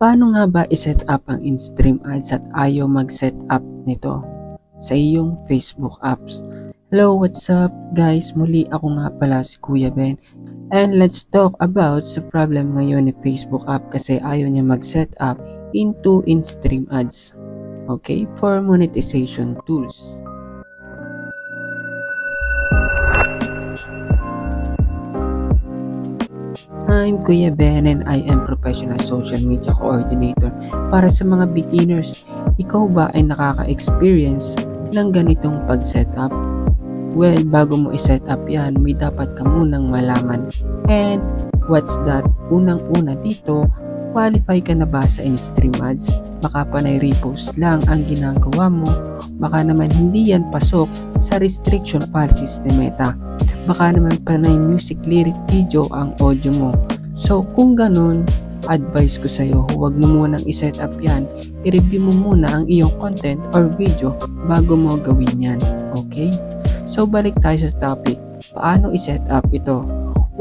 Paano nga ba i-set up ang in-stream ads at ayaw mag-set up nito sa iyong Facebook apps? Hello, what's up guys? Muli ako nga pala si Kuya Ben. And let's talk about sa problem ngayon ni Facebook app kasi ayaw niya mag-set up into in-stream ads. Okay, for monetization tools. I'm Kuya Ben and I am professional social media coordinator para sa mga beginners. Ikaw ba ay nakaka-experience ng ganitong pag-setup? Well, bago mo i-set up yan, may dapat ka munang malaman. And what's that? Unang-una dito, qualify ka na ba sa in-stream ads? Baka panay repost lang ang ginagawa mo. Baka naman hindi yan pasok sa restriction policies ni Meta. Baka naman panay music lyric video ang audio mo. So kung ganun, advice ko sa'yo, huwag mo munang i-set up yan. I-review mo muna ang iyong content or video bago mo gawin yan. Okay? So balik tayo sa topic. Paano i-set up ito?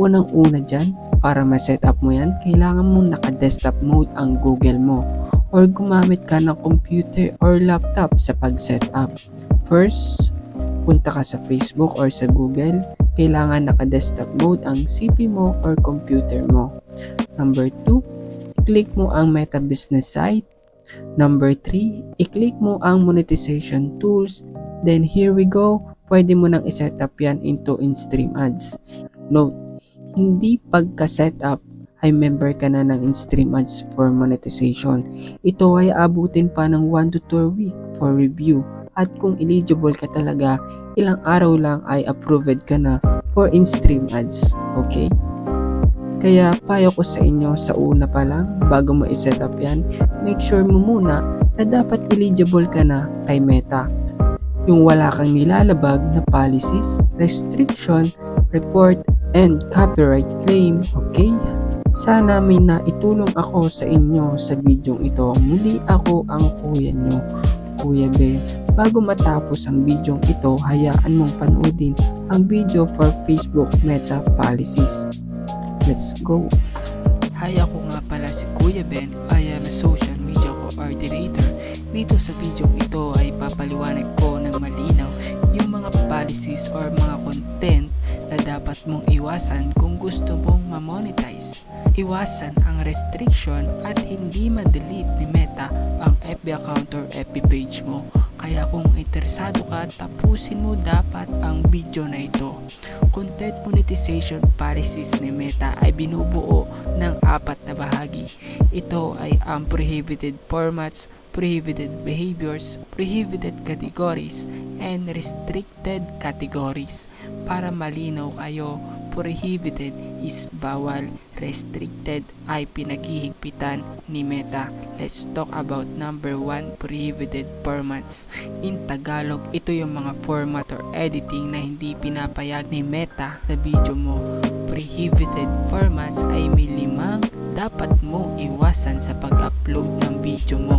Unang-una dyan, para ma-set up mo yan, kailangan mong naka-desktop mode ang Google mo or gumamit ka ng computer or laptop sa pag-set up. First, punta ka sa Facebook or sa Google, kailangan naka-desktop mode ang CP mo or computer mo. Number 2, i-click mo ang Meta Business site. Number 3, i-click mo ang monetization tools. Then here we go, pwede mo nang i-set up yan into in-stream ads. Note, hindi pagka-setup ay member ka na ng in-stream ads for monetization. Ito ay abutin pa ng 1 to 2 week for review. At kung eligible ka talaga, ilang araw lang ay approved ka na for in-stream ads. Okay? Kaya payo ko sa inyo sa una pa lang, bago mo i-set up yan, make sure mo muna na dapat eligible ka na kay Meta. Yung wala kang nilalabag na policies, restriction, report, and copyright claim. Okay? Sana may naitulong ako sa inyo sa video ito. Muli ako ang kuya nyo, Kuya B. Bago matapos ang video ito, hayaan mong panoodin ang video for Facebook Meta Policies. Let's go! Hi, ako nga pala si Kuya Ben. I am a social media coordinator. Dito sa video ito ay papaliwanag ko ng malinaw yung mga policies or mga content na dapat mong iwasan kung gusto mong ma-monetize. Iwasan ang restriction at hindi ma-delete ni Meta ang FB account or FB page mo. Kaya kung interesado ka, tapusin mo dapat ang video na ito. Content monetization policies ni Meta ay binubuo ng 4 na bahagi. Ito ay ang prohibited formats, prohibited behaviors, prohibited categories, and restricted categories. Para malinaw kayo, prohibited is bawal, restricted ay pinaghihigpitan ni Meta. Let's talk about number 1, prohibited formats. In Tagalog, ito yung mga format or editing na hindi pinapayag ni Meta sa video mo. Prohibited formats ay may 5 dapat mong iwasan sa pag-upload ng video mo.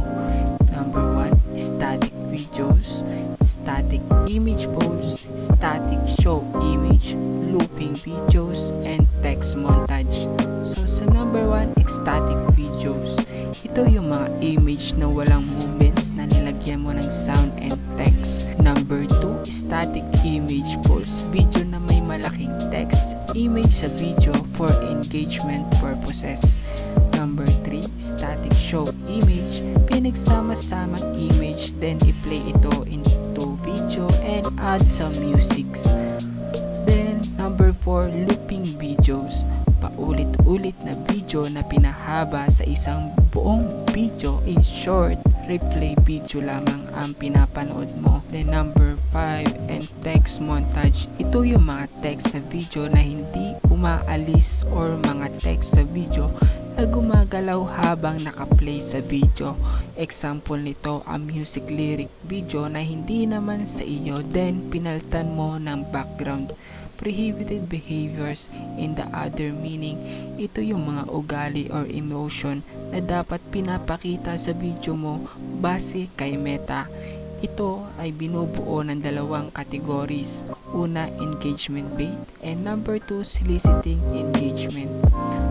Number 1, static videos, static image posts, static show image, looping videos, and text montage. So sa number 1, static videos. Ito yung mga image na walang movements na nilagyan mo ng sound and text. Number 2, static image posts. Video na may malaking text, image sa video for engagement purposes. Number 3, static show image. Pinagsama-samang image, then i-play ito into video and add some musics. Then number 4, looping videos. Paulit-ulit na video na pinahaba sa isang buong video. In short, replay video lamang ang pinapanood mo. Then number 5, and text montage. Ito yung mga text sa video na hindi umaalis or mga text sa video na gumagalaw habang nakaplay sa video. Example nito ang music lyric video na hindi naman sa iyo, then pinaltan mo ng background. Prohibited behaviors in the other meaning, ito yung mga ugali or emotion na dapat pinapakita sa video mo base kay Meta. Ito ay binubuo ng 2 categories. Una, engagement bait, and number 2, soliciting engagement.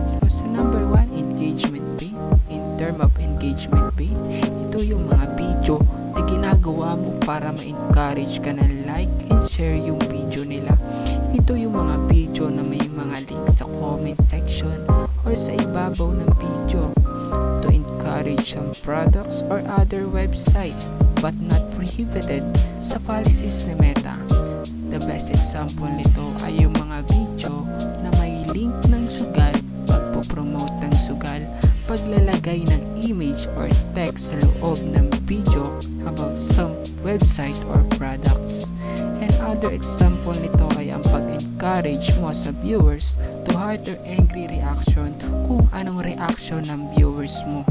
So sa number 1, engagement bait, in term of engagement page. Ito yung mga video na ginagawa mo para ma-encourage ka na like and share yung video nila. Ito yung mga video na may mga link sa comment section or sa ibabaw ng video to encourage some products or other website but not prohibited sa policies ni Meta. The best example nito ay yung mga video na may link ng sugal, pagpopromote ng sugal, paglalagay ng image or text sa loob ng video about some website or products. And other example nito ay ang pag-encourage mo sa viewers to heart or angry reaction kung anong reaction ng viewers mo.